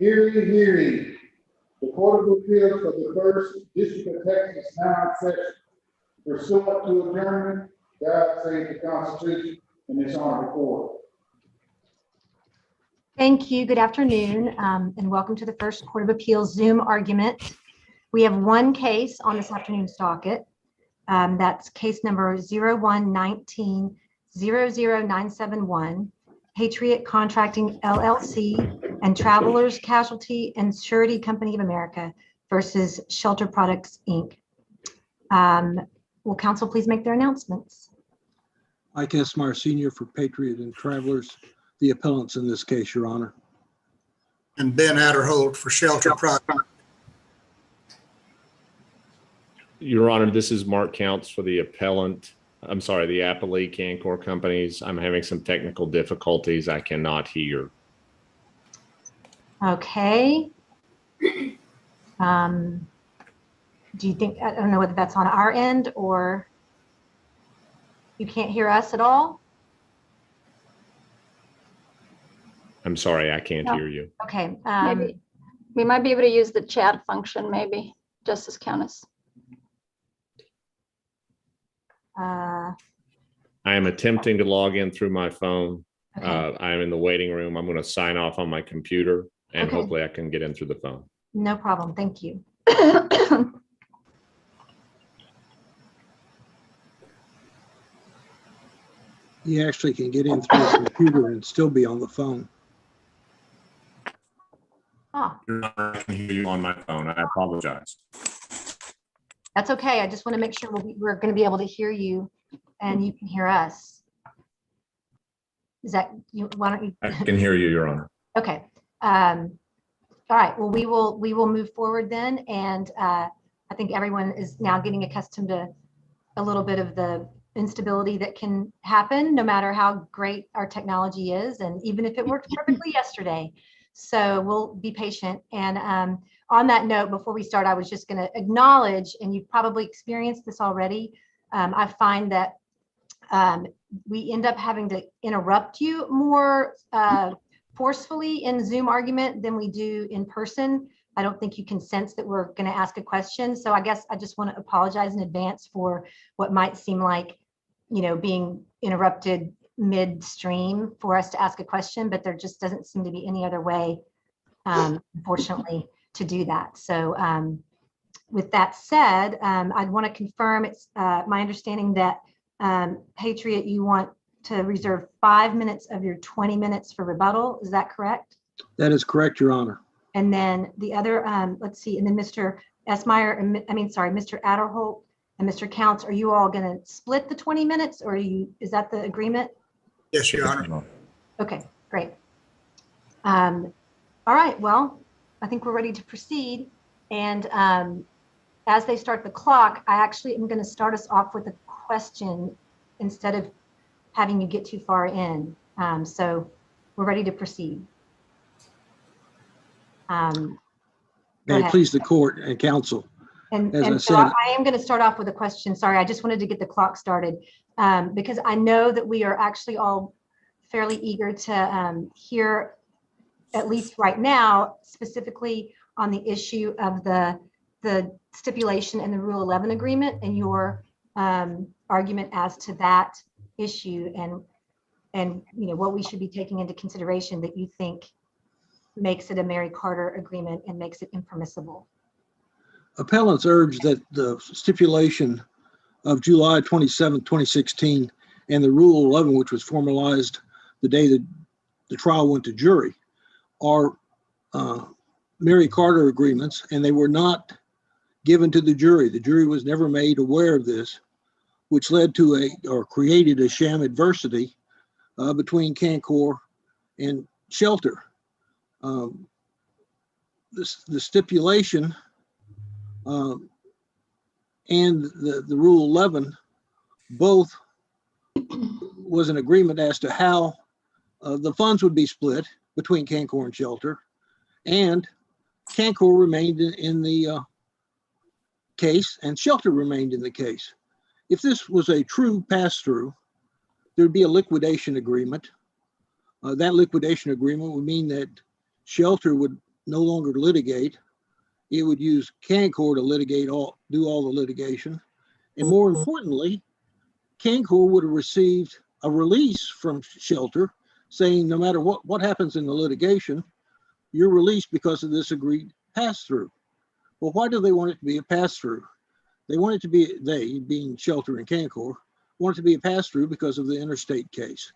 Hear ye, hear ye. The Court of Appeals for the First District of Texas now in session. Pursuant to adjournment, God save the Constitution and this honorable court. Thank you. Good afternoon, and welcome to the First Court of Appeals Zoom argument. We have one case on this afternoon's docket. That's case number 01-19-00971, Patriot Contracting LLC and Travelers Casualty and Surety Company of America versus Shelter Products, Inc. Will counsel please make their announcements? Ike Esmeyer Sr. for Patriot and Travelers, the appellants in this case, Your Honor. And Ben Adderholt for Shelter Products. Your Honor, this is Mark Counts for the appellant. I'm sorry, the appellee Cancor Companies. I'm having some technical difficulties. I cannot hear. Okay. Do you think, I don't know whether that's on our end or you can't hear us at all? I'm sorry, I can't hear you. Okay. Maybe we might be able to use the chat function, maybe, Justice Countess. I am attempting to log in through my phone. Okay. I am in the waiting room. I'm going to sign off on my computer and Okay. hopefully I can get in through the phone. No problem. Thank you. He actually can get in through his computer and still be on the phone. Ah, Your Honor, I can hear you on my phone. I apologize. that's okay. I just want to make sure we're going to be able to hear you and you can hear us. Is that you? Why don't you? I can hear you, Your Honor. Okay. All right. Well, we will move forward then. And I think everyone is now getting accustomed to a little bit of the instability that can happen no matter how great our technology is. And even if it worked perfectly yesterday. So we'll be patient. And on that note, before we start, I was just going to acknowledge, and you've probably experienced this already. I find that we end up having to interrupt you more forcefully in Zoom argument than we do in person. I don't think you can sense that we're going to ask a question. So I guess I just want to apologize in advance for what might seem like, you know, being interrupted midstream for us to ask a question, but there just doesn't seem to be any other way, unfortunately, to do that. So with that said, I'd want to confirm it's my understanding that Patriot, you want to reserve 5 minutes of your 20 minutes for rebuttal. Is that correct? That is correct, Your Honor. And then the other, let's see, and then Mr. Esmeyer, Mr. Adderholt and Mr. Counts, are you all going to split the 20 minutes or is that the agreement? Yes, Your Honor. Okay, great. All right, well, I think we're ready to proceed. And as they start the clock, I actually am going to start us off with a question instead of having you get too far in. So we're ready to proceed. Go May it ahead. please the court and counsel. And, As I and so said- I am going to start off with a question. Sorry, I just wanted to get the clock started because I know that we are actually all fairly eager to hear, at least right now, specifically on the issue of the stipulation and the Rule 11 agreement and your argument as to that issue and you know what we should be taking into consideration that you think makes it a Mary Carter agreement and makes it impermissible. Appellants urge that the stipulation of July 27, 2016, and the Rule 11, which was formalized the day that the trial went to jury, are Mary Carter agreements, and they were not given to the jury. The jury was never made aware of this, which led to created a sham adversity between Cancor and Shelter. The stipulation and the Rule 11 both was an agreement as to how the funds would be split between Cancor and Shelter, and Cancor remained in the case and Shelter remained in the case. If this was a true pass-through, there'd be a liquidation agreement. That liquidation agreement would mean that Shelter would no longer litigate. It would use Cancor to do all the litigation. And more importantly, Cancor would have received a release from Shelter saying no matter what happens in the litigation, you're released because of this agreed pass-through. Well, why do they want it to be a pass-through? They want it to be, they being Shelter and Cancor, want it to be a pass-through because of the interstate case.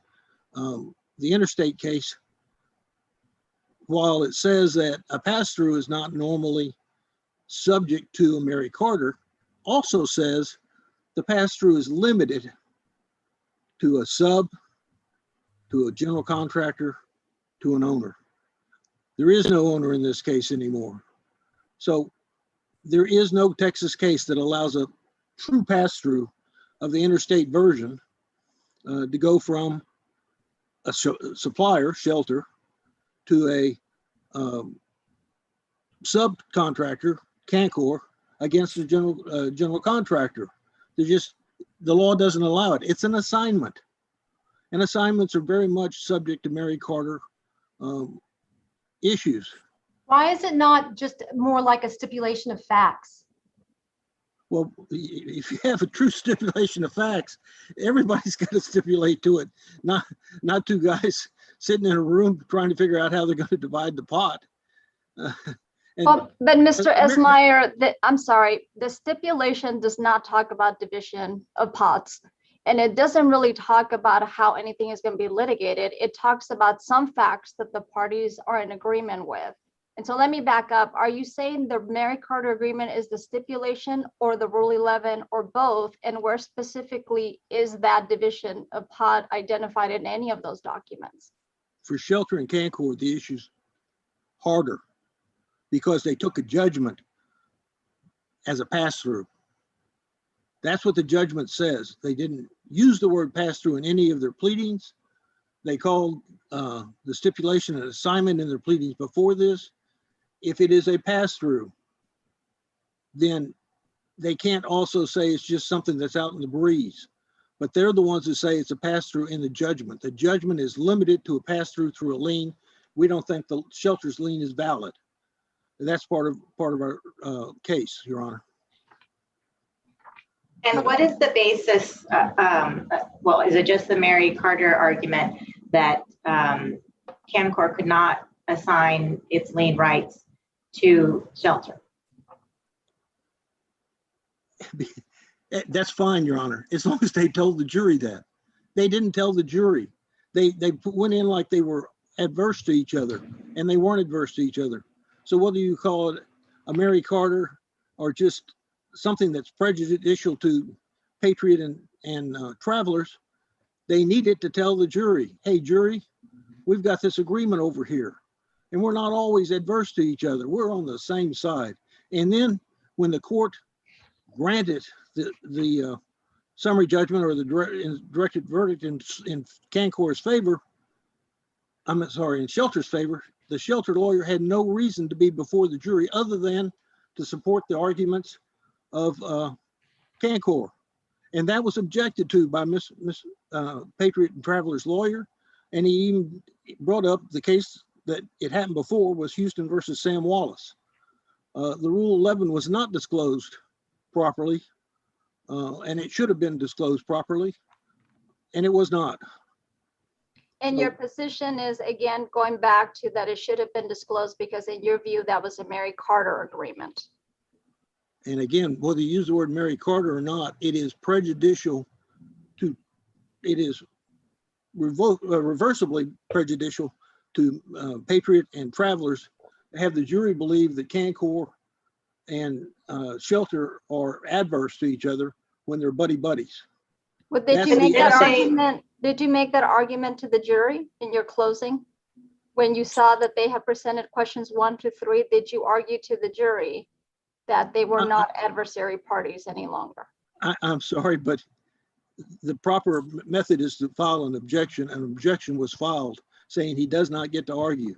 The interstate case, while it says that a pass-through is not normally subject to a Mary Carter, also says the pass-through is limited to a sub, to a general contractor, to an owner. There is no owner in this case anymore. So there is no Texas case that allows a true pass-through of the interstate version to go from a supplier, Shelter, to a subcontractor, Cancor, against a general contractor. The law doesn't allow it. It's an assignment. And assignments are very much subject to Mary Carter issues. Why is it not just more like a stipulation of facts? Well, if you have a true stipulation of facts, everybody's got to stipulate to it, not two guys sitting in a room trying to figure out how they're going to divide the pot. Well, but Mr. Esmeyer, I'm sorry, the stipulation does not talk about division of pots. And it doesn't really talk about how anything is going to be litigated. It talks about some facts that the parties are in agreement with. And so let me back up. Are you saying the Mary Carter agreement is the stipulation or the Rule 11 or both? And where specifically is that division of pot identified in any of those documents? For Shelter and Cancor, the issue's harder because they took a judgment as a pass-through. That's what the judgment says. They didn't use the word pass-through in any of their pleadings. They called the stipulation an assignment in their pleadings before this. If it is a pass-through, then they can't also say it's just something that's out in the breeze. But they're the ones that say it's a pass-through in the judgment. The judgment is limited to a pass-through through a lien. We don't think the Shelter's lien is valid. That's part of our case, Your Honor. And what is the basis? Well, is it just the Mary Carter argument that Cancor could not assign its lien rights to Shelter? That's fine, Your Honor, as long as they told the jury that. They didn't tell the jury. They went in like they were adverse to each other, and they weren't adverse to each other. So whether you call it a Mary Carter or just something that's prejudicial to Patriot and Travelers, they needed to tell the jury, hey, jury, we've got this agreement over here, and we're not always adverse to each other. We're on the same side. And then when the court granted the summary judgment or the directed verdict in Cancor's favor, in Shelter's favor, the Shelter lawyer had no reason to be before the jury other than to support the arguments of Cancor. And that was objected to by Miss Patriot and Travelers lawyer. And he even brought up the case that it happened before was Houston versus Sam Wallace. The Rule 11 was not disclosed properly, and it should have been disclosed properly, and it was not. And your position is, again, going back to that it should have been disclosed because in your view, that was a Mary Carter agreement. And again, whether you use the word Mary Carter or not, it is prejudicial to, it is reversibly prejudicial to Patriot and Travelers to have the jury believe that Cancor and Shelter are adverse to each other when they're buddies. But did you make that argument? Did you make that argument to the jury in your closing? When you saw that they have presented questions 1 to 3, did you argue to the jury that they were not adversary parties any longer? I'm sorry, but the proper method is to file an objection. An objection was filed saying he does not get to argue.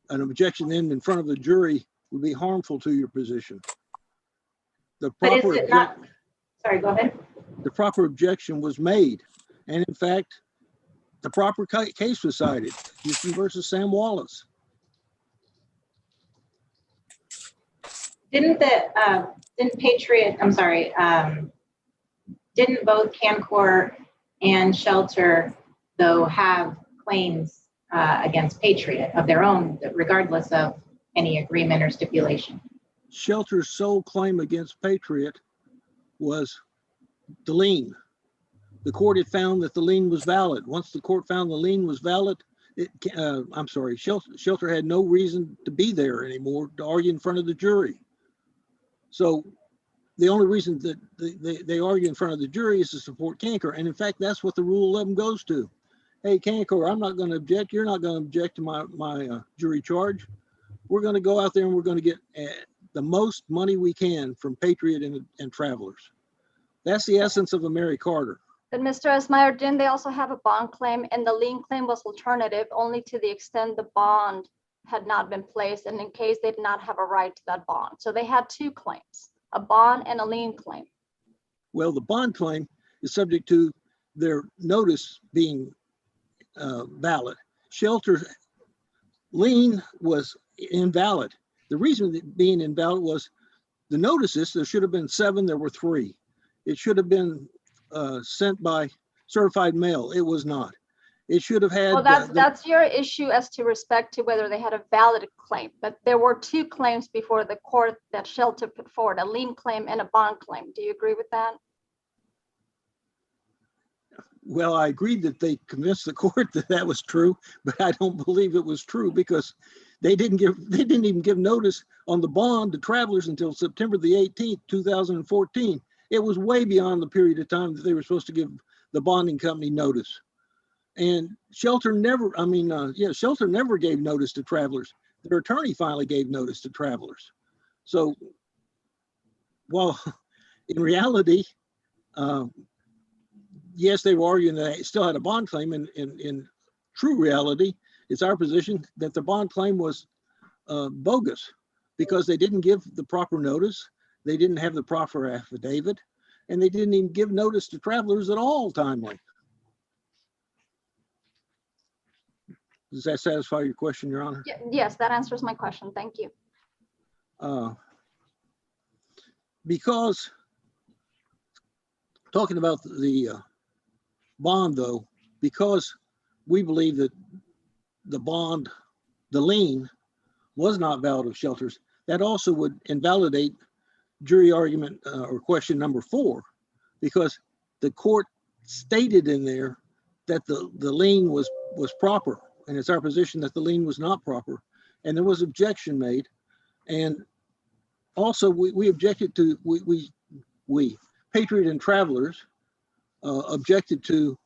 An objection then in front of the jury would be harmful to your position. The But is proper it not? Sorry, go ahead. the proper objection was made. And in fact, the proper case was cited, Houston versus Sam Wallace. Didn't Patriot, I'm sorry, didn't both Cancor and Shelter, though, have claims against Patriot of their own, regardless of any agreement or stipulation? Shelter's sole claim against Patriot was the lien. The court had found that the lien was valid. Once the court found the lien was valid, Shelter had no reason to be there anymore to argue in front of the jury. So the only reason that they argue in front of the jury is to support Cancor. And in fact, that's what the Rule 11 goes to. Hey, Cancor, I'm not going to object. You're not going to object to my jury charge. We're going to go out there and we're going to get the most money we can from Patriot and Travelers. That's the essence of a Mary Carter. But Mr. Esmeyer, didn't they also have a bond claim, and the lien claim was alternative only to the extent the bond had not been placed and in case they did not have a right to that bond. So they had two claims, a bond and a lien claim. Well, the bond claim is subject to their notice being valid. Shelter's lien was invalid. The reason that being invalid was the notices, there should have been 7, there were 3. It should have been sent by certified mail. It was not. It should have had. Well, that's your issue as to respect to whether they had a valid claim. But there were 2 claims before the court that Shelter put forward, a lien claim and a bond claim. Do you agree with that? Well, I agreed that they convinced the court that that was true, but I don't believe it was true because they didn't even give notice on the bond to Travelers until September the 18th, 2014. It was way beyond the period of time that they were supposed to give the bonding company notice. And Shelter never gave notice to Travelers. Their attorney finally gave notice to Travelers. So, while in reality, yes, they were arguing that they still had a bond claim. In true reality, it's our position that the bond claim was bogus because they didn't give the proper notice. They didn't have the proper affidavit, and they didn't even give notice to Travelers at all timely. Does that satisfy your question, Your Honor? Yes, that answers my question. Thank you. Because talking about the bond, though, because we believe that the bond, the lien, was not valid of Shelters, that also would invalidate jury argument or question number 4, because the court stated in there that the lien was proper, and it's our position that the lien was not proper, and there was objection made. And also we objected to, we Patriot and Travelers objected to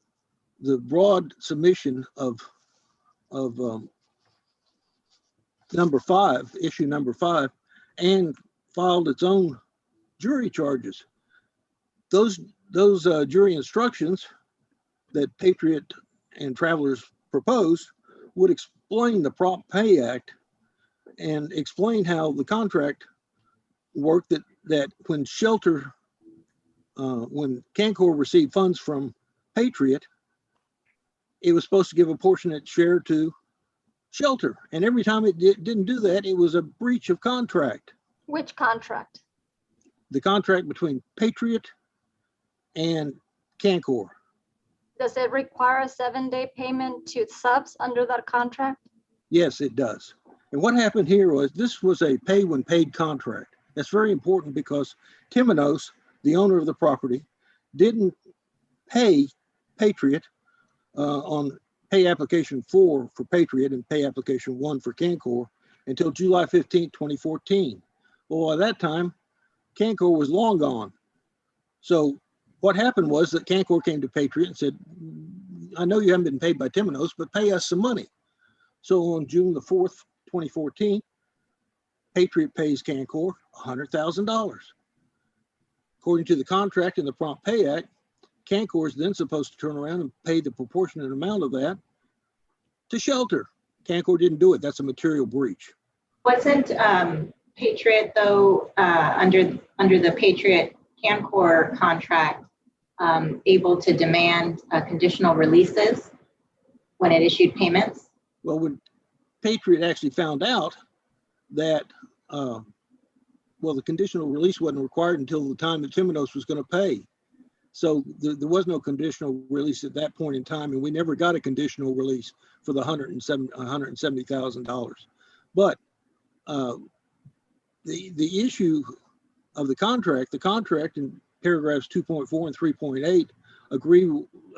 the broad submission of number 5, issue number 5, and filed its own jury charges. Those jury instructions that Patriot and Travelers proposed would explain the Prompt Pay Act and explain how the contract worked, that when Shelter, when Cancor received funds from Patriot, it was supposed to give a portionate share to Shelter. And every time it didn't do that, it was a breach of contract. Which contract? The contract between Patriot and Cancor. Does it require a 7-day payment to subs under that contract? Yes, it does. And what happened here was, this was a pay when paid contract. That's very important because Timonos, the owner of the property, didn't pay Patriot on pay application 4 for Patriot and pay application 1 for Cancor until July 15, 2014. Well, at that time, Cancor was long gone. So what happened was that Cancor came to Patriot and said, I know you haven't been paid by Timonos, but pay us some money. So on June the 4th, 2014, Patriot pays Cancor $100,000. According to the contract in the Prompt Pay Act, Cancor is then supposed to turn around and pay the proportionate amount of that to Shelter. Cancor didn't do it. That's a material breach. Wasn't Patriot, though, under the Patriot Cancor contract, able to demand conditional releases when it issued payments? Well, when Patriot actually found out that well, the conditional release wasn't required until the time that Timonos was going to pay. So there was no conditional release at that point in time, and we never got a conditional release for the $170,000. But the issue of the contract in paragraphs 2.4 and 3.8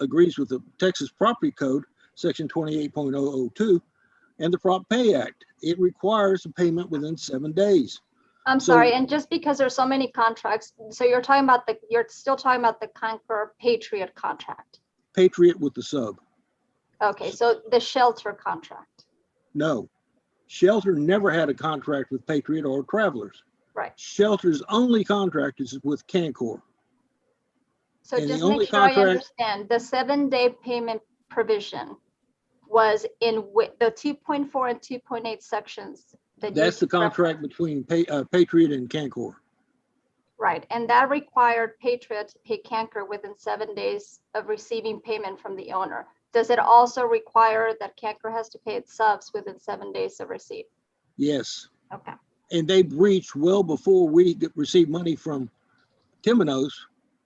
agrees with the Texas Property Code, section 28.002, and the Prop Pay Act. It requires a payment within 7 days. I'm sorry, and just because there's so many contracts, so you're still talking about the Concord Patriot contract. Patriot with the sub. Okay, so the shelter contract. No, Shelter never had a contract with Patriot or Travelers. Right. Shelter's only contract is with Cancor. So And the just only make sure I contract- understand, the 7-day payment provision was in the 2.4 and 2.8 sections. That's the contract between Patriot and Cancor. Right, and that required Patriot to pay Cancor within 7 days of receiving payment from the owner. Does it also require that Cancor has to pay its subs within 7 days of receipt? Yes. Okay. And they breached well before we received money from Timonos.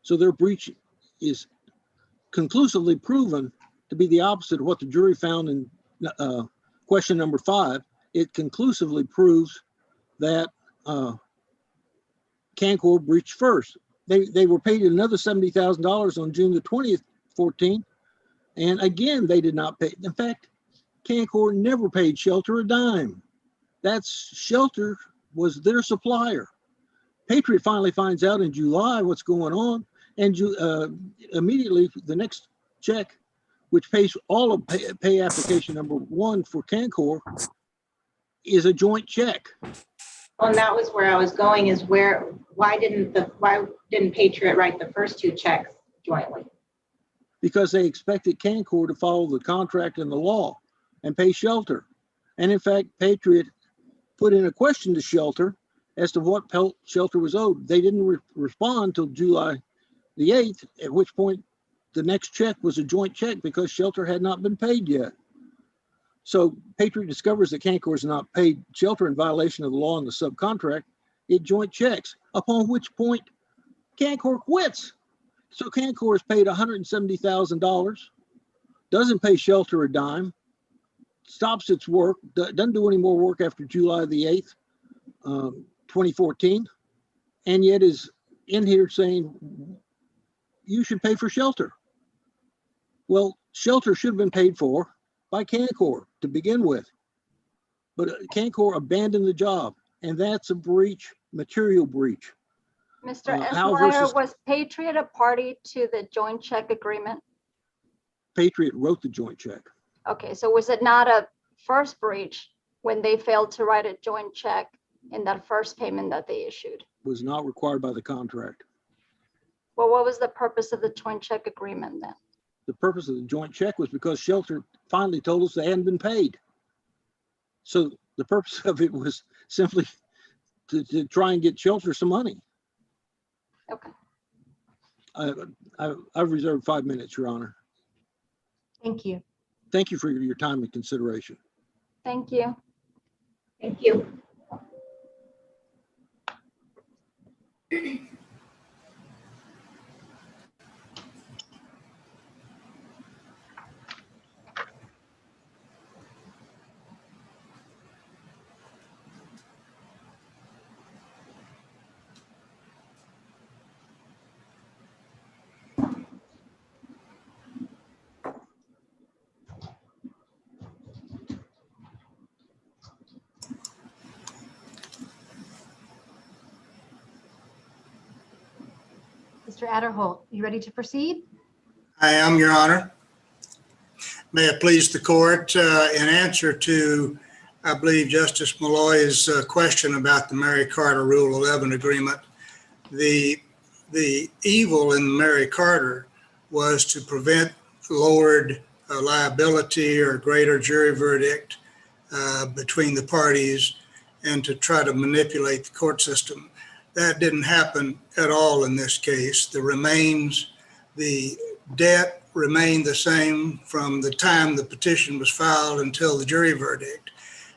So their breach is conclusively proven to be the opposite of what the jury found in question number 5. It conclusively proves that Cancor breached first. They were paid another $70,000 on June the 20th, 14. And again, they did not pay. In fact, Cancor never paid Shelter a dime. Shelter was their supplier. Patriot finally finds out in July what's going on. And immediately the next check, which pays all of pay application number 1 for Cancor, is a joint check. Well, and that was where I was going, is why didn't Patriot write the first 2 checks jointly? Because they expected Cancor to follow the contract and the law and pay Shelter. And in fact, Patriot put in a question to Shelter as to what Shelter was owed. They didn't respond until July the 8th, at which point the next check was a joint check because Shelter had not been paid yet. So Patriot discovers that Cancor has not paid Shelter in violation of the law and the subcontract. It joint checks, upon which point Cancor quits. So Cancor is paid $170,000, doesn't pay Shelter a dime, stops its work, doesn't do any more work after July the 8th, 2014, and yet is in here saying, you should pay for Shelter. Well, Shelter should have been paid for by Cancor to begin with, but Cancor abandoned the job, and that's a breach, material breach. Mr. Hal Esmeyer, versus- was Patriot a party to the joint check agreement? Patriot wrote the joint check. Okay, so was it not a first breach when they failed to write a joint check in that first payment that they issued? Was not required by the contract. Well, what was the purpose of the joint check agreement then? The purpose of the joint check was because Shelter finally told us they hadn't been paid. So the purpose of it was simply to try and get Shelter some money. Okay. I've reserved 5 minutes, Your Honor. Thank you. Thank you for your time and consideration. Thank you. Thank you. Mr. Adderholt, you ready to proceed? I am, Your Honor. May it please the court, in answer to, I believe, Justice Malloy's question about the Mary Carter Rule 11 agreement, the evil in Mary Carter was to prevent lowered liability or greater jury verdict between the parties and to try to manipulate the court system. That didn't happen at all in this case. The debt remained the same from the time the petition was filed until the jury verdict.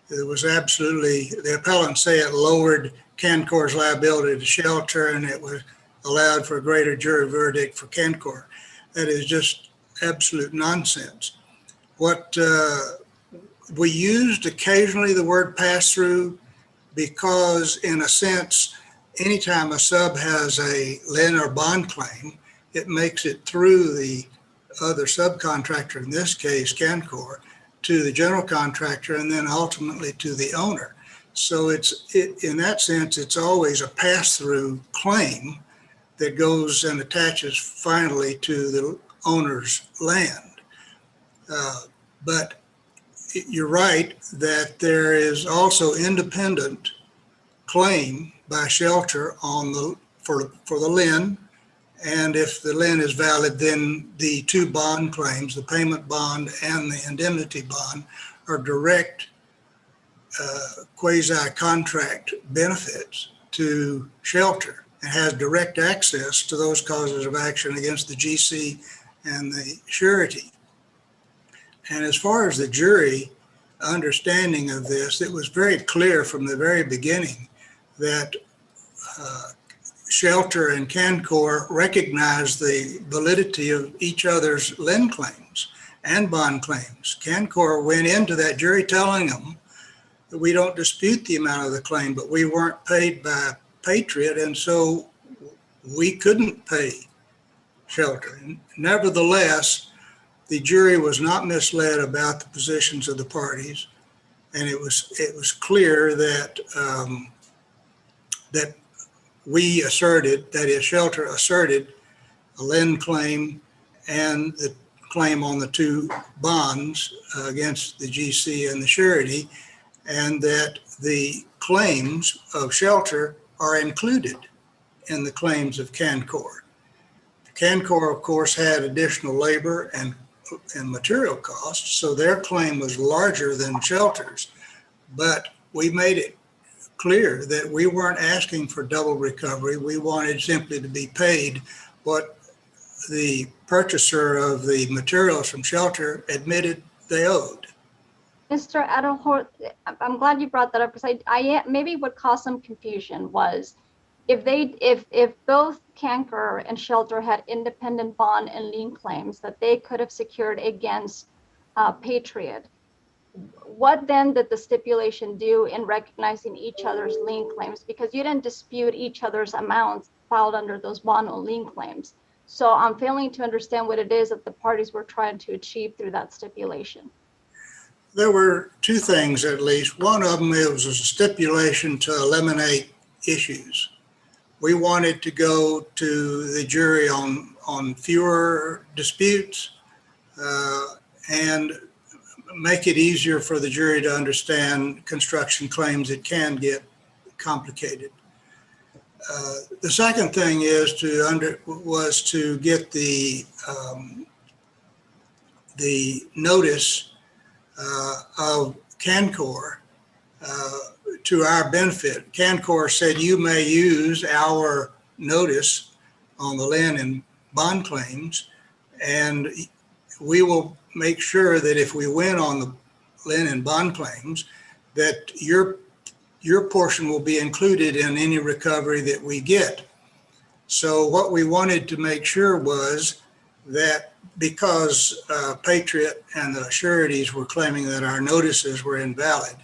It was absolutely, the appellants say it lowered Cancor's liability to Shelter and it was allowed for a greater jury verdict for Cancor. That is just absolute nonsense. What we used occasionally the word pass-through because in a sense, anytime a sub has a lien or bond claim, it makes it through the other subcontractor, in this case, Cancor, to the general contractor and then ultimately to the owner. So in that sense, it's always a pass-through claim that goes and attaches finally to the owner's land. But you're right that there is also independent claim by Shelter on for the lien. And if the lien is valid, then the two bond claims, the payment bond and the indemnity bond, are direct quasi-contract benefits to Shelter and has direct access to those causes of action against the GC and the surety. And as far as the jury understanding of this, it was very clear from the very beginning that Shelter and Cancor recognized the validity of each other's lien claims and bond claims. Cancor went into that jury telling them that we don't dispute the amount of the claim, but we weren't paid by Patriot, and so we couldn't pay Shelter. And nevertheless, the jury was not misled about the positions of the parties, and it was clear that that we asserted, that is, Shelter asserted a lien claim and the claim on the two bonds against the GC and the surety, and that the claims of Shelter are included in the claims of Cancor. Cancor, of course, had additional labor and material costs, so their claim was larger than Shelter's, but we made it clear that we weren't asking for double recovery. We wanted simply to be paid what the purchaser of the materials from Shelter admitted they owed. Mr. Adelhort, I'm glad you brought that up because I maybe what caused some confusion was if both Cancor and Shelter had independent bond and lien claims that they could have secured against Patriot, what then did the stipulation do in recognizing each other's lien claims? Because you didn't dispute each other's amounts filed under those bond or lien claims. So I'm failing to understand what it is that the parties were trying to achieve through that stipulation. There were two things, at least. One of them, it was a stipulation to eliminate issues. We wanted to go to the jury on fewer disputes and make it easier for the jury to understand construction claims that can get complicated. The second thing was to get the notice of Cancor to our benefit. Cancor said, you may use our notice on the lien and bond claims, and we will make sure that if we win on the lien and bond claims, that your portion will be included in any recovery that we get. So what we wanted to make sure was that because Patriot and the sureties were claiming that our notices were invalid,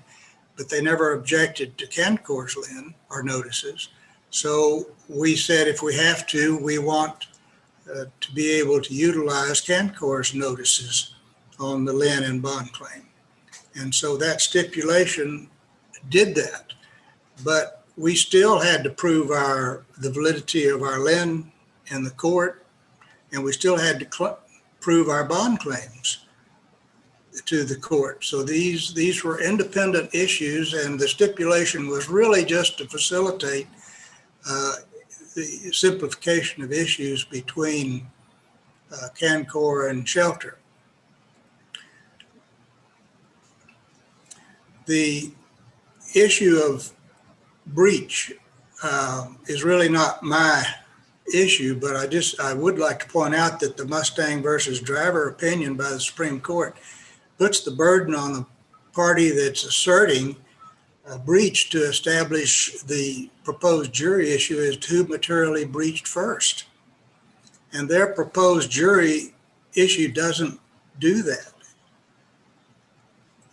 but they never objected to Cancor's lien or notices. So we said, if we have to, we want to be able to utilize Cancor's notices on the lien and bond claim. And so that stipulation did that, but we still had to prove the validity of our lien in the court, and we still had to prove our bond claims to the court. So these were independent issues, and the stipulation was really just to facilitate the simplification of issues between Cancor and Shelter. The issue of breach is really not my issue, but I would like to point out that the Mustang versus Driver opinion by the Supreme Court puts the burden on the party that's asserting a breach to establish the proposed jury issue is who materially breached first. And their proposed jury issue doesn't do that.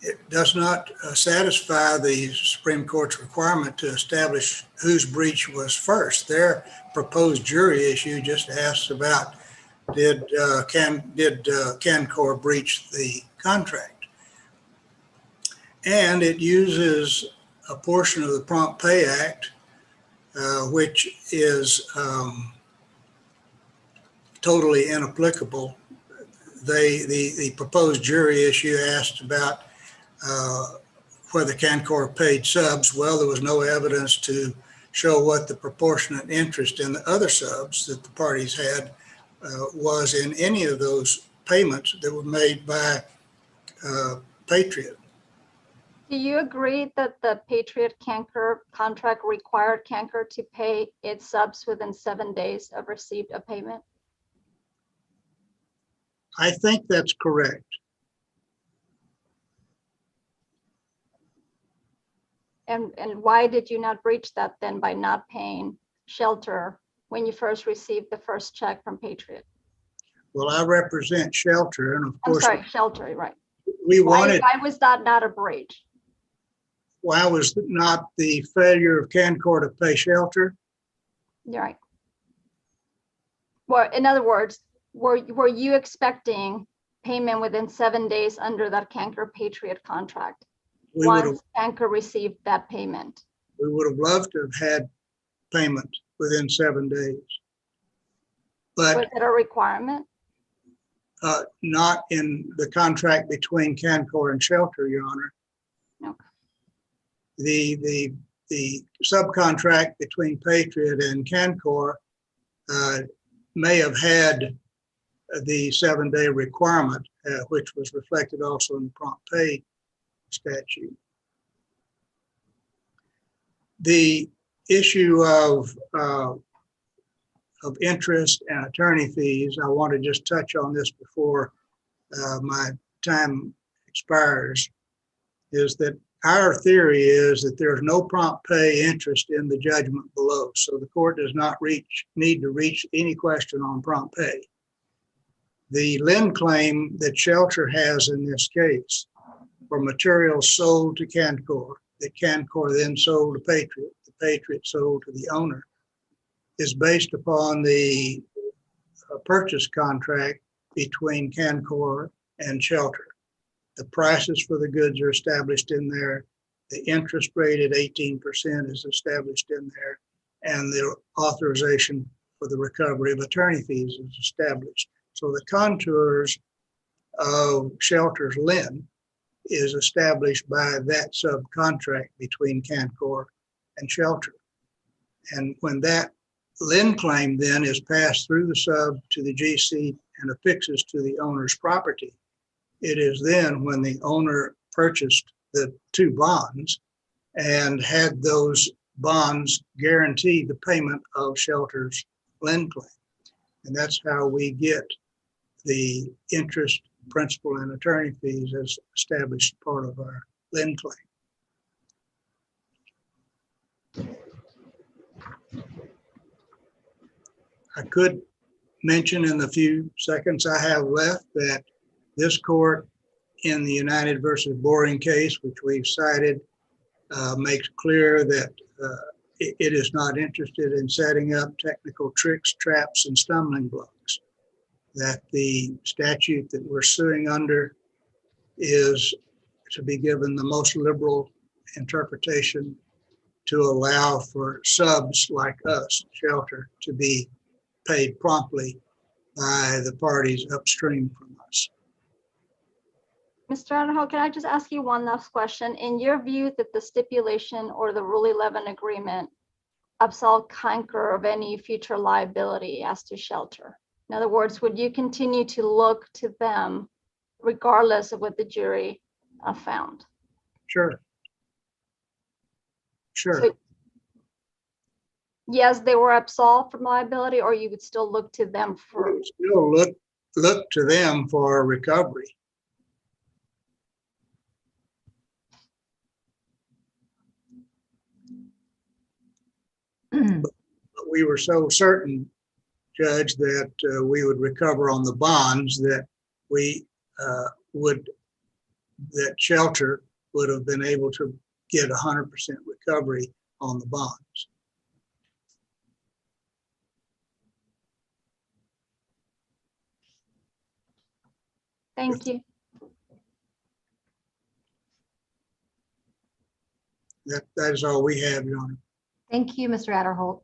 It does not satisfy the Supreme Court's requirement to establish whose breach was first. Their proposed jury issue just asks about did Cancor breach the contract? And it uses a portion of the Prompt Pay Act, which is totally inapplicable. The proposed jury issue asked about whether Cancor paid subs. Well, there was no evidence to show what the proportionate interest in the other subs that the parties had was in any of those payments that were made by Patriot. Do you agree that the Patriot Cancor contract required Cancor to pay its subs within 7 days of receipt of payment? I think that's correct. And why did you not breach that then by not paying Shelter when you first received the first check from Patriot? Well, I represent Shelter, and of I'm course, sorry, Shelter, right. we wanted. Why was that not a breach? Why was not the failure of Cancor to pay Shelter? You're right. Well, in other words, were you expecting payment within 7 days under that Cancor Patriot contract? We would have, Once Cancor received that payment? we would have loved to have had payment within 7 days. Was But it a requirement? not in the contract between Cancor and Shelter, Your Honor. Okay. The subcontract between Patriot and Cancor may have had the 7 day requirement, which was reflected also in the prompt pay statute. The issue of interest and attorney fees, I want to just touch on this before my time expires, is that our theory is that there's no prompt pay interest in the judgment below. So the court does not need to reach any question on prompt pay. The Lynn claim that Shelter has in this case for materials sold to Cancor, that Cancor then sold to Patriot, the Patriot sold to the owner, is based upon the purchase contract between Cancor and Shelter. The prices for the goods are established in there. The interest rate at 18% is established in there. And the authorization for the recovery of attorney fees is established. So the contours of Shelter's Lynn is established by that subcontract between Cancor and Shelter. And when that Lynn claim then is passed through the sub to the GC and affixes to the owner's property, it is then when the owner purchased the two bonds and had those bonds guarantee the payment of Shelter's Lynn claim. And that's how we get the interest, principal, and attorney fees as established part of our Lynn claim. I could mention in the few seconds I have left that this court in the United versus Boring case, which we've cited, makes clear that it is not interested in setting up technical tricks, traps, and stumbling blocks. That the statute that we're suing under is to be given the most liberal interpretation to allow for subs like us, Shelter, to be paid promptly by the parties upstream from us. Mr. Idaho, can I just ask you one last question? In your view, that the stipulation or the Rule 11 agreement absolve Cancor of any future liability as to Shelter? In other words, would you continue to look to them regardless of what the jury found? Sure. Sure. So, yes, they were absolved from liability, or you would still look to them for? We would still look to them for recovery. we were so certain, Judge, that we would recover on the bonds that we that Shelter would have been able to get 100% recovery on the bonds. Thank you. That is all we have, Your Honor. Thank you, Mr. Adderholt.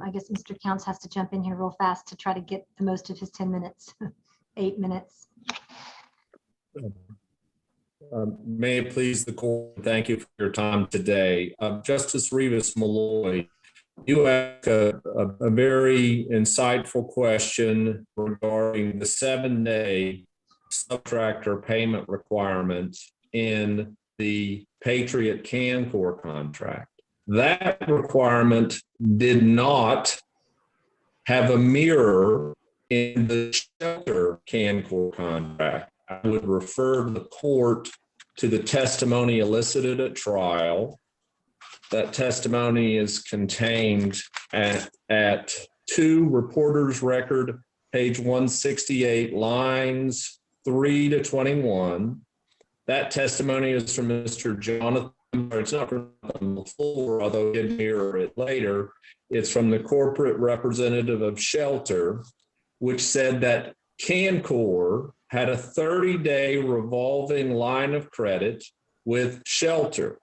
I guess Mr. Counts has to jump in here real fast to try to get the most of his 10 minutes, 8 minutes. May it please the court, thank you for your time today. Justice Rivas Malloy, you asked a very insightful question regarding the 7-day subtractor payment requirement in the Patriot CanCorp contract. That requirement did not have a mirror in the Shelter CanCorp contract. I would refer the court to the testimony elicited at trial. That testimony is contained at 2 Reporters Record, page 168, lines 3 to 21. That testimony is from Mr. Jonathan, or it's not from LaFleur, although he did mirror it later. It's from the corporate representative of Shelter, which said that CanCorp had a 30-day revolving line of credit with Shelter.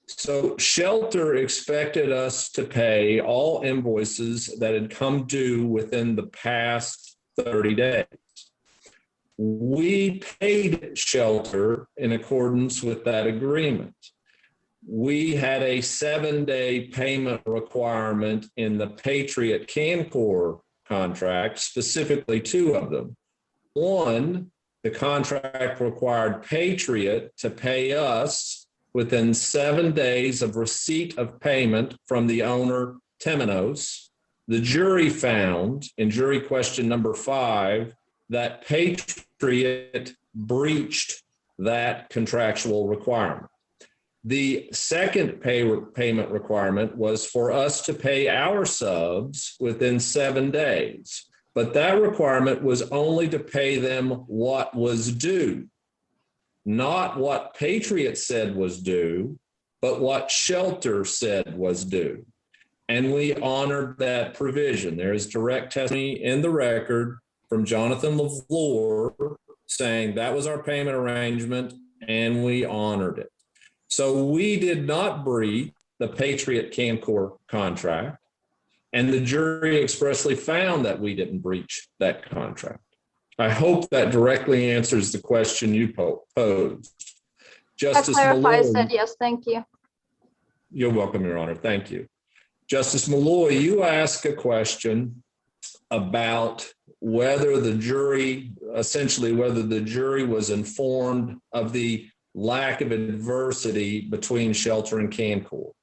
So Shelter expected us to pay all invoices that had come due within the past 30 days. We paid Shelter in accordance with that agreement. We had a 7-day payment requirement in the Patriot CanCorp contract, specifically 2 of them. One, the contract required Patriot to pay us within 7 days of receipt of payment from the owner, Temenos. The jury found in jury question number 5 that Patriot breached that contractual requirement. The second payment requirement was for us to pay our subs within 7 days, but that requirement was only to pay them what was due, not what Patriot said was due, but what Shelter said was due. And we honored that provision. There is direct testimony in the record from Jonathan LaFleur saying that was our payment arrangement and we honored it. So we did not breach the Patriot CanCorp contract, and the jury expressly found that we didn't breach that contract. I hope that directly answers the question you posed. Justice That clarifies Malloy, it. Yes, thank you. you're welcome, Your Honor. Thank you. Justice Malloy, you asked a question about whether the jury, essentially whether the jury was informed of the lack of adversity between Shelter and CanCorp.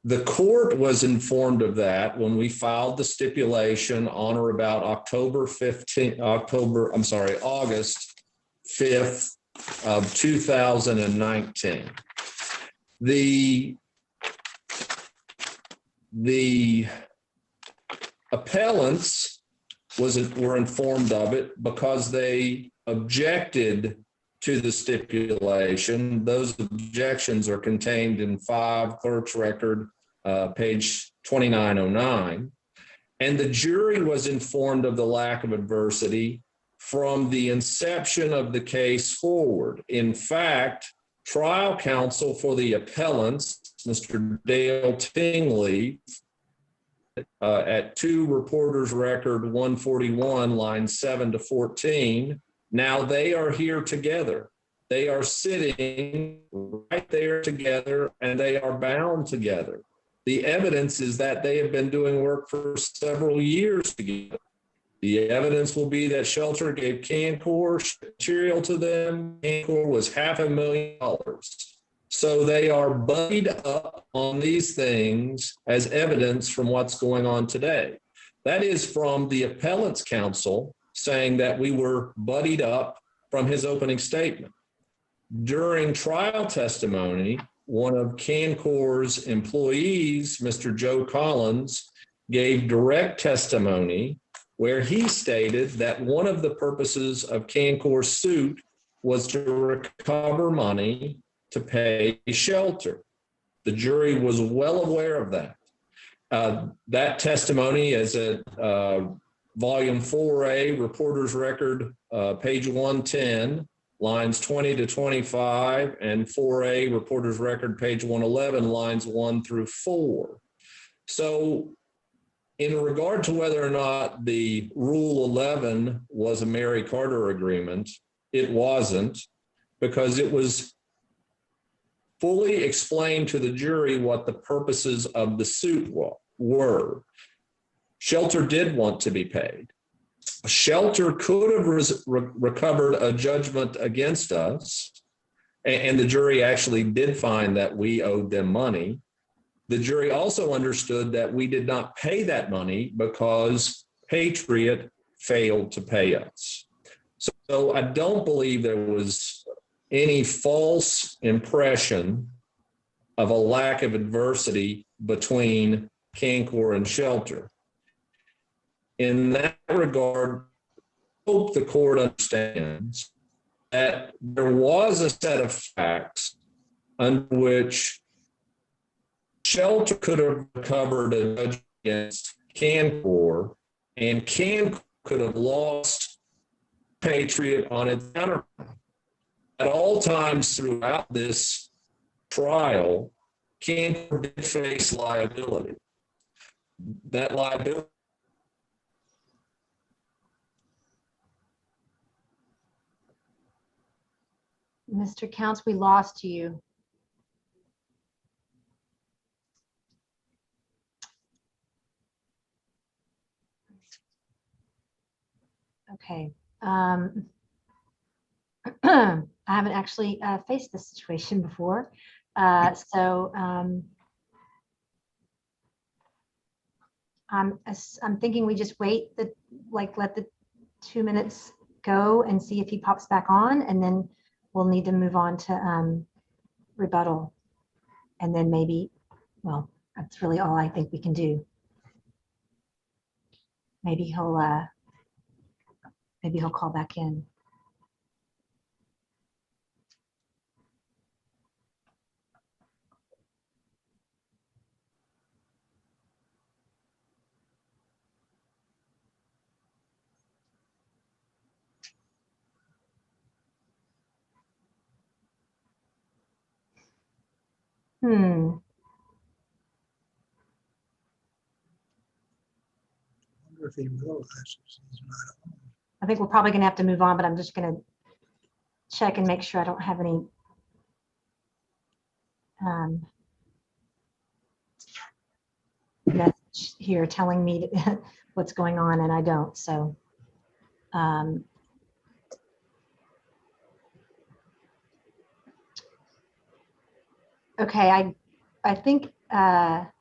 The court was informed of that when we filed the stipulation on or about August 5th of 2019. The appellants were informed of it because they objected to the stipulation. Those objections are contained in 5 Clerk's Record, page 2909. And the jury was informed of the lack of adversity from the inception of the case forward. In fact, trial counsel for the appellants, Mr. Dale Tingley, at 2 Reporters Record 141, lines 7 to 14, now they are here together. They are sitting right there together and they are bound together. The evidence is that they have been doing work for several years together. The evidence will be that Shelter gave CanCorp material to them. CanCorp was $500,000. So they are buddied up on these things as evidence from what's going on today. That is from the appellant's counsel saying that we were buddied up from his opening statement. During trial testimony, one of Cancor's employees, Mr. Joe Collins, gave direct testimony where he stated that one of the purposes of Cancor's suit was to recover money to pay shelter. The jury was well aware of that. That testimony is at volume 4A, Reporter's Record, page 110, lines 20 to 25, and 4A, Reporter's Record, page 111, lines 1 through 4. So in regard to whether or not the Rule 11 was a Mary Carter agreement, it wasn't, because it was fully explained to the jury what the purposes of the suit were. Shelter did want to be paid. Shelter could have recovered a judgment against us, and the jury actually did find that we owed them money. The jury also understood that we did not pay that money because Patriot failed to pay us. So I don't believe there was any false impression of a lack of adversity between Cancor and Shelter. In that regard, I hope the court understands that there was a set of facts under which Shelter could have recovered a judgment against Cancor, and Cancor could have lost Patriot on its counterpart. At all times throughout this trial, Cancor did face liability. That liability Mr. Counts, we lost you. Okay. I haven't actually faced this situation before. I'm thinking we just wait, let the 2 minutes go and see if he pops back on, and then we'll need to move on to rebuttal. And then maybe, well, that's really all I think we can do. Maybe he'll call back in. I wonder if he realizes he's not on. I think we're probably going to have to move on, but I'm just going to check and make sure I don't have any message here telling me what's going on, and I don't. So okay, I think at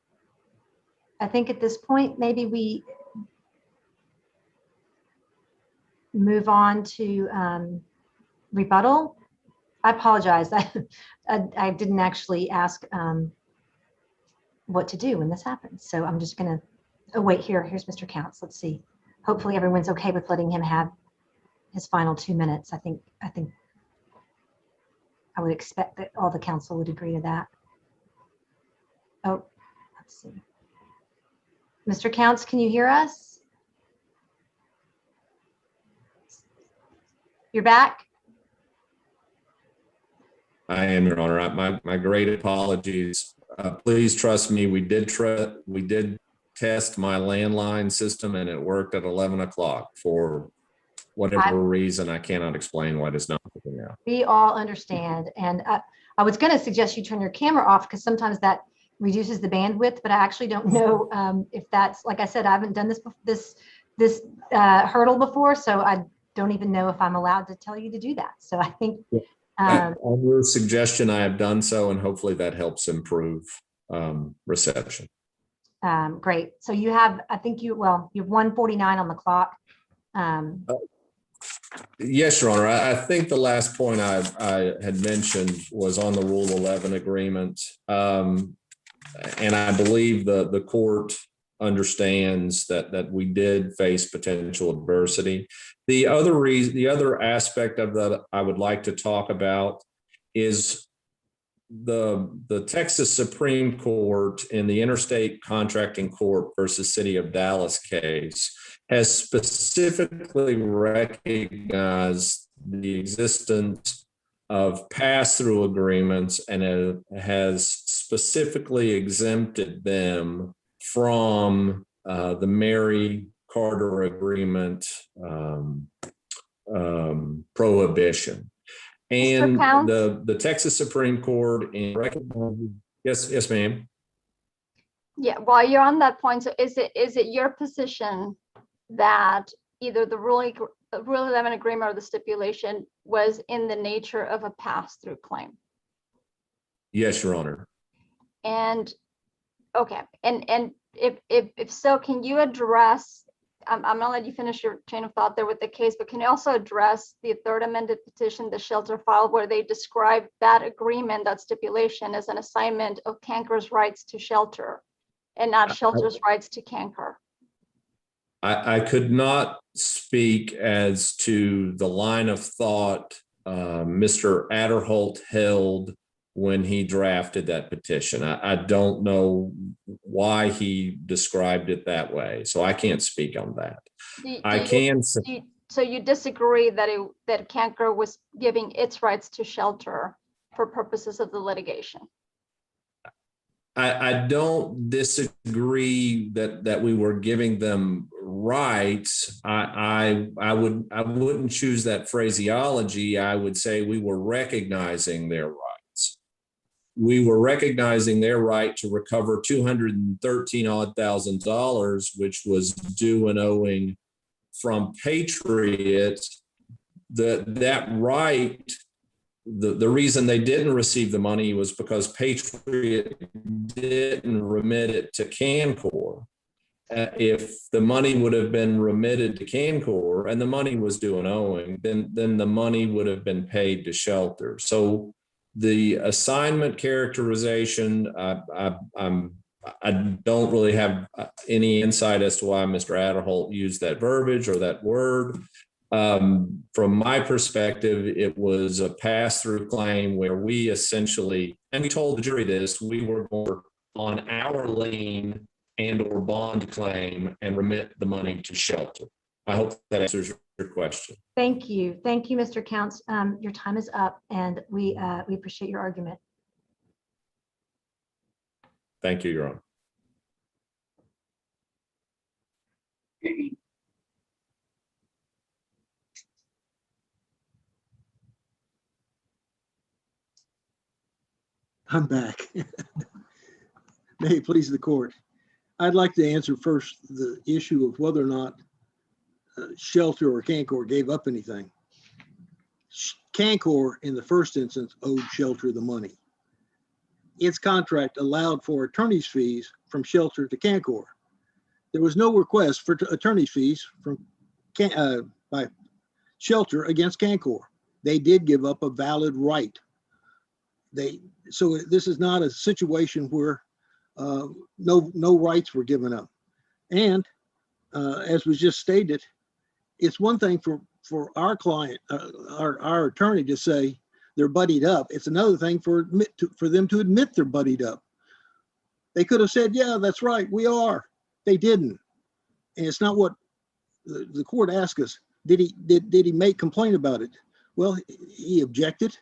this point maybe we move on to rebuttal. I apologize. I didn't actually ask what to do when this happens. So I'm just gonna, oh wait, here's Mr. Counts. Let's see. Hopefully everyone's okay with letting him have his final 2 minutes. I think I would expect that all the council would agree to that. Oh, let's see. Mr. Counts, can you hear us? You're back? I am, Your Honor. My great apologies. Please trust me. We did test my landline system, and it worked at 11 o'clock. For whatever reason, I cannot explain why it's not working out. We all understand. And I was going to suggest you turn your camera off, because sometimes that reduces the bandwidth, but I actually don't know if that's, like I said, I haven't done this hurdle before, so I don't even know if I'm allowed to tell you to do that. So I think on your suggestion, I have done so, and hopefully that helps improve reception. Great. So you have, I think you have 1:49 on the clock. Yes, Your Honor. I think the last point I had mentioned was on the Rule 11 agreement. And I believe the court understands that we did face potential adversity. The other aspect of that I would like to talk about is the Texas Supreme Court in the Interstate Contracting Court versus City of Dallas case has specifically recognized the existence of pass-through agreements and has specifically exempted them from the Mary Carter Agreement prohibition. And the Texas Supreme Court yes, ma'am. Yeah, while you're on that point, so is it your position that either the Rule 11 agreement or the stipulation was in the nature of a pass-through claim? Yes, Your Honor. And okay, and if so, can you address, I'm gonna let you finish your chain of thought there with the case, but can you also address the third amended petition, the Shelter file, where they describe that agreement, that stipulation, as an assignment of Cancor's rights to Shelter and not Shelter's rights to Cancor? I could not speak as to the line of thought Mr. Adderholt held when he drafted that petition. I don't know why he described it that way, so I can't speak on that. So you disagree that that Cancor was giving its rights to Shelter for purposes of the litigation? I don't disagree that we were giving them rights. I wouldn't choose that phraseology. I would say we were recognizing their rights. We were recognizing their right to recover $213,000, which was due and owing from Patriot. That right. The reason they didn't receive the money was because Patriot didn't remit it to Cancor. If the money would have been remitted to Cancor and the money was due and owing, then the money would have been paid to Shelter. So the assignment characterization, I don't really have any insight as to why Mr. Adderholt used that verbiage or that word. From my perspective, it was a pass-through claim where we essentially, and we told the jury this, we were more on our lien and or bond claim and remit the money to Shelter. I hope that answers your question. Thank you. Thank you, Mr. Counts. Your time is up and we appreciate your argument. Thank you, Your Honor. I'm back. May it please the court. I'd like to answer first the issue of whether or not Shelter or Cancor gave up anything. Cancor, in the first instance, owed Shelter the money. Its contract allowed for attorney's fees from Shelter to Cancor. There was no request for attorney's fees from by Shelter against Cancor. They did give up a valid right. So this is not a situation where no rights were given up. And as was just stated, it's one thing for our client, our attorney to say they're buddied up. It's another thing for them to admit they're buddied up. They could have said, yeah, that's right, we are. They didn't. And it's not what the court asked us. Did he make complaint about it? Well, he objected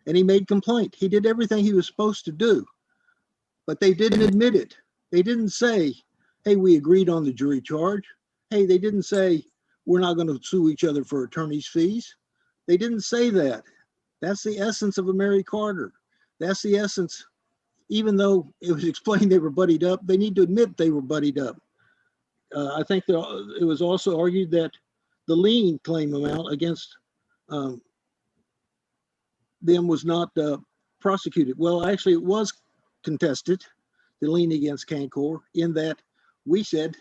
and he made complaint. He did everything he was supposed to do, but they didn't admit it. They didn't say, hey, we agreed on the jury charge. Hey, they didn't say, we're not going to sue each other for attorney's fees. They didn't say that. That's the essence of a Mary Carter. That's the essence. Even though it was explained they were buddied up, they need to admit they were buddied up. I think it was also argued that the lien claim amount against them was not prosecuted. Well, actually, it was contested, the lien against Cancor, in that we said,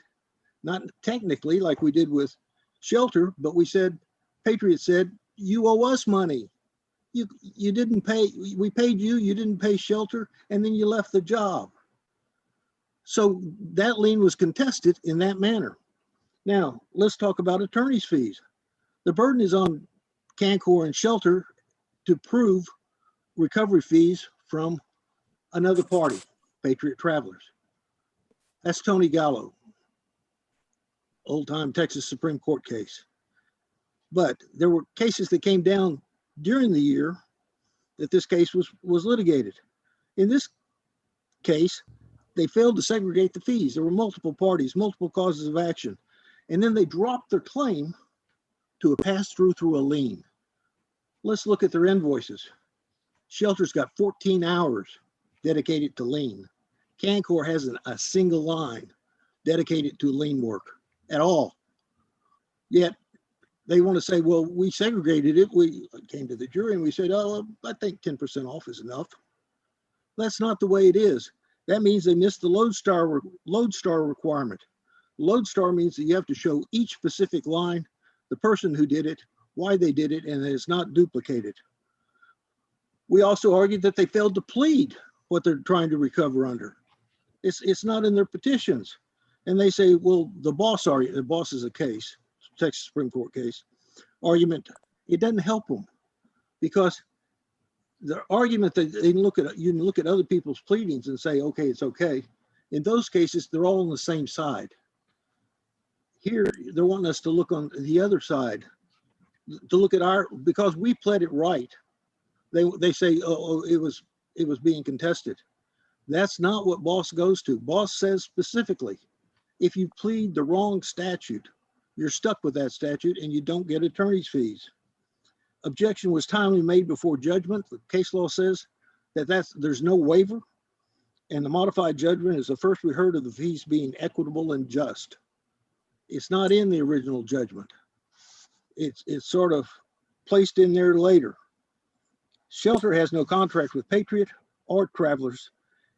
not technically like we did with Shelter, but we said Patriot said, you owe us money. You didn't pay, we paid you, you didn't pay Shelter, and then you left the job. So that lien was contested in that manner. Now, let's talk about attorney's fees. The burden is on Cancor and Shelter to prove recovery fees from another party, Patriot Travelers. That's Tony Gallo, old-time Texas Supreme Court case. But there were cases that came down during the year that this case was litigated. In this case, they failed to segregate the fees. There were multiple parties, multiple causes of action. And then they dropped their claim to a pass-through through a lien. Let's look at their invoices. Shelter's got 14 hours dedicated to lien. Cancor hasn't a single line dedicated to lien work at all. Yet they want to say, well, we segregated it. We came to the jury and we said, oh, I think 10% off is enough. That's not the way it is. That means they missed the lodestar requirement. Lodestar means that you have to show each specific line, the person who did it, why they did it, and it's not duplicated. We also argued that they failed to plead what they're trying to recover under. It's not in their petitions. And they say, well, the Boss is a case, Texas Supreme Court case, argument, it doesn't help them because the argument that they you can look at other people's pleadings and say, okay, it's okay. In those cases, they're all on the same side. Here, they're wanting us to look on the other side, to look at because we pled it right. They say, oh, it was being contested. That's not what Boss goes to. Boss says specifically, if you plead the wrong statute, you're stuck with that statute and you don't get attorney's fees. Objection was timely made before judgment. The case law says that there's no waiver, and the modified judgment is the first we heard of the fees being equitable and just. It's not in the original judgment. It's sort of placed in there later. Shelter has no contract with Patriot or Travelers,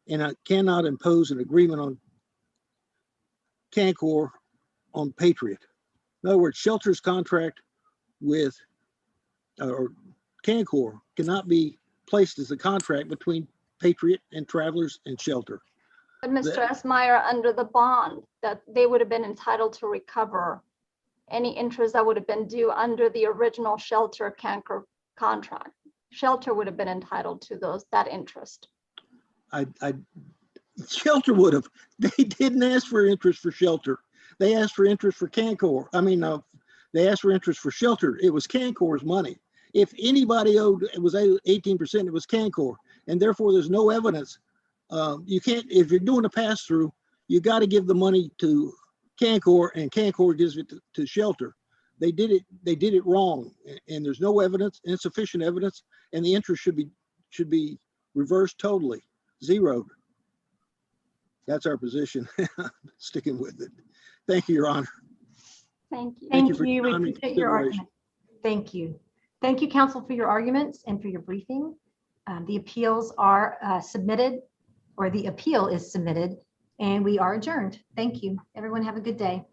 and cannot impose an agreement on Cancor on Patriot. In other words, Shelter's contract with or Cancor cannot be placed as a contract between Patriot and Travelers and Shelter. But Mr. Esmeyer, under the bond, that they would have been entitled to recover any interest that would have been due under the original Shelter Cancor contract. Shelter would have been entitled to that interest. Shelter would have. They didn't ask for interest for Shelter. They asked for interest for Cancor. They asked for interest for Shelter. It was Cancor's money. If anybody owed, it was 18%, it was Cancor. And therefore there's no evidence. You can't, if you're doing a pass through, you got to give the money to Cancor and Cancor gives it to Shelter. They did it wrong. And there's no evidence, insufficient evidence, and the interest should be reversed totally, zeroed. That's our position. Sticking with it. Thank you, Your Honor. Thank you. Thank you for you. your We time and appreciate your consideration. argument. Thank you. Thank you, counsel, for your arguments and for your briefing. The appeals are submitted, or the appeal is submitted, and we are adjourned. Thank you. Everyone have a good day.